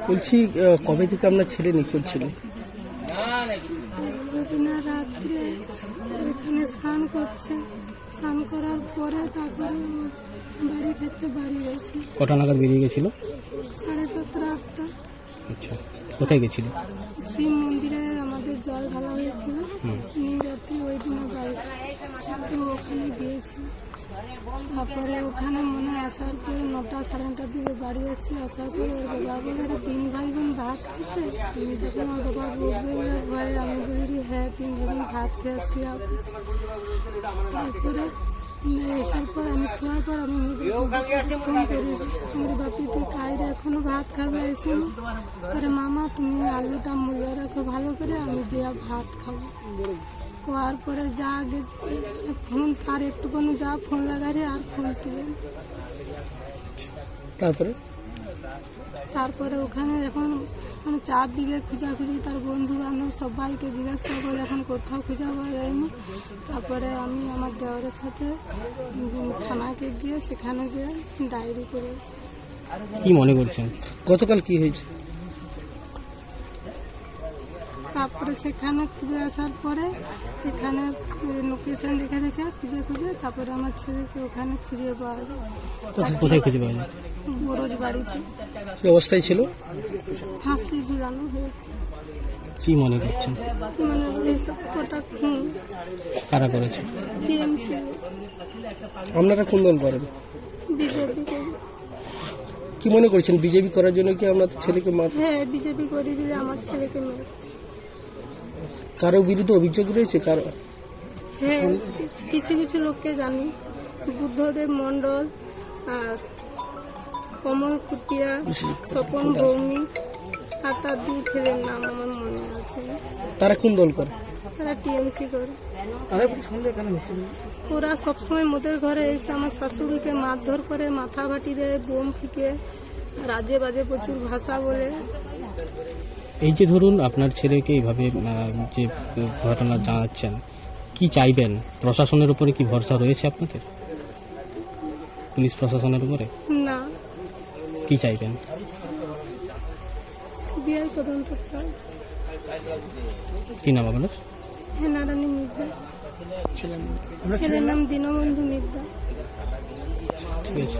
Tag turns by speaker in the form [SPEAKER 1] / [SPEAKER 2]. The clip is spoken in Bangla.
[SPEAKER 1] বলছি কবে থেকে আপনার ছেলে নিখোঁজ ছিল?
[SPEAKER 2] রাত্রে এখানে স্নান করছে, স্নান করার পরে তারপরে বাড়ি ফিরতে বাড়ি গেছে।
[SPEAKER 3] কটা নাগাদ বেরিয়ে গেছিল?
[SPEAKER 2] 7:30 8টা।
[SPEAKER 3] আচ্ছা, কোথায় গেছিল?
[SPEAKER 2] শিব মন্দিরে আমাদের জল ঢালা হয়েছিল, নীলরাত্রি ওই দিনে বাড়ি, তো ওখানে গিয়েছিল। তারপরে ওখানে মনে আসার পরে 9টা 9:30টার দিকে বাড়ি এসেছি। আসার পরে ওর বাবা বলে 3 ভাই বোন ভাত খেয়েছে। আমি তখন আমার বাবা বলবে ভয়ে আমি বলি হ্যাঁ 3 ভাই বোন ভাত খেয়েছি। তারপরে এসার পর আমি শোয়ার পর আমি ফোন করি, আমার বাপি তুই কায়রে এখনো ভাত খাবে এসে? পরে মামা তুমি আলুটা মুড়িয়ে রাখো ভালো করে, আমি যে ভাত খাবো। হওয়ার পরে যা গেছে ফোন আর একটুখানি যা ফোন লাগারে আর ফোন তুলে। তারপরে ওখানে এখন মানে চারদিকে খোঁজাখুঁজি, তার বন্ধু বান্ধব সবাইকে জিজ্ঞাসা করে এখন কোথাও খুঁজে পাওয়া যায়নি। তারপরে আমি আমার দেওয়ারের সাথে থানাকে গিয়ে সেখানে গিয়ে ডায়েরি করে।
[SPEAKER 3] কি মনে করছেন
[SPEAKER 1] গতকাল কি হয়েছে?
[SPEAKER 2] তারপরে সেখানে খুঁজে আসার পরে সেখানে লোকেশন দেখে দেখে খুঁজে তারপরে আমার ছেলেকে ওখানে খুঁজে পাওয়া যায়।
[SPEAKER 3] কোথায় খুঁজে পাওয়া যায়?
[SPEAKER 2] বরজ বাড়িতে।
[SPEAKER 1] কি অবস্থায় ছিল?
[SPEAKER 2] ফাঁসি ঝুলানো হয়েছে।
[SPEAKER 3] কি মনে করছেন?
[SPEAKER 2] মানে ওটা খুন।
[SPEAKER 3] কারা করেছে?
[SPEAKER 2] টিএমসি।
[SPEAKER 1] আপনারা কোন দল করেন?
[SPEAKER 2] বিজেপি।
[SPEAKER 1] কি মনে করছেন বিজেপি করার জন্য কি আপনার ছেলেকে
[SPEAKER 2] হ্যাঁ বিজেপি করে দিলে আমার ছেলেকে মেরেছে।
[SPEAKER 1] কারো বিরুদ্ধে অভিযোগ রয়েছে? কারো?
[SPEAKER 2] হ্যাঁ কিছু কিছু লোককে জানি, বুদ্ধদেব মন্ডল আর কমল কুটিয়া, স্বপন ভৌমিক আর তার 2 ছেলের নাম আমার মনে আছে।
[SPEAKER 1] তারা কোন দল করে?
[SPEAKER 2] তারা টিএমসি করে। ওরা সবসময় মোদের ঘরে এসে আমার শাশুড়িকে মারধর করে, মাথা ভাটি দেয়, বোম ফিকে, রাজে বাজে প্রচুর ভাষা বলে।
[SPEAKER 3] এই যে ধরুন আপনার ছেলেকে এইভাবে যে ঘটনা জানাচ্ছেন, কি চাইবেন? প্রশাসনের উপরে কি ভরসা রয়েছে আপনাদের? পুলিশ প্রশাসনের উপরে
[SPEAKER 2] না।
[SPEAKER 3] কি চাইবেন?
[SPEAKER 2] সিবিআই তদন্ত চাই।
[SPEAKER 3] কি নাম আপনার?
[SPEAKER 2] হেনারানী মির্জা। ছেলের নাম দীনবন্ধু মির্জা।
[SPEAKER 3] ঠিক আছে।